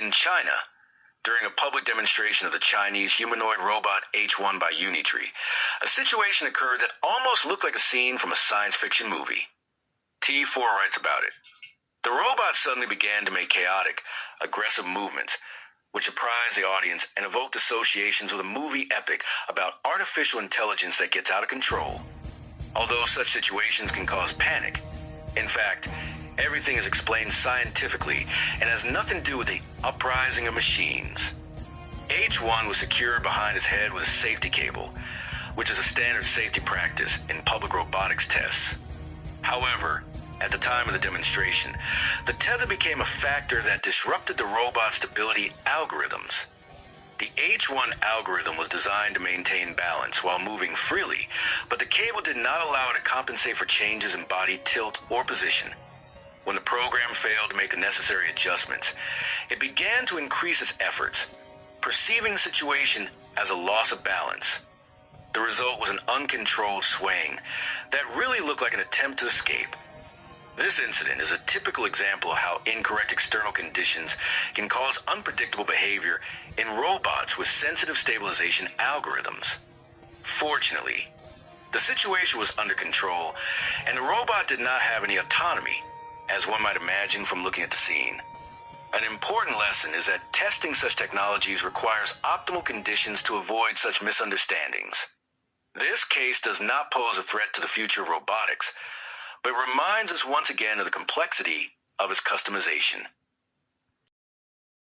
In China, during a public demonstration of the Chinese humanoid robot H1 by Unitree, a situation occurred that almost looked like a scene from a science fiction movie. T4 writes about it. The robot suddenly began to make chaotic, aggressive movements, which surprised the audience and evoked associations with a movie epic about artificial intelligence that gets out of control. Although such situations can cause panic, in fact, everything is explained scientifically and has nothing to do with the uprising of machines. H1 was secured behind his head with a safety cable, which is a standard safety practice in public robotics tests. However, at the time of the demonstration, the tether became a factor that disrupted the robot's stability algorithms. The H1 algorithm was designed to maintain balance while moving freely, but the cable did not allow it to compensate for changes in body tilt or position. When the program failed to make the necessary adjustments, it began to increase its efforts, perceiving the situation as a loss of balance. The result was an uncontrolled swaying that really looked like an attempt to escape. This incident is a typical example of how incorrect external conditions can cause unpredictable behavior in robots with sensitive stabilization algorithms. Fortunately, the situation was under control, and the robot did not have any autonomy, as one might imagine from looking at the scene. An important lesson is that testing such technologies requires optimal conditions to avoid such misunderstandings. This case does not pose a threat to the future of robotics, but reminds us once again of the complexity of its customization.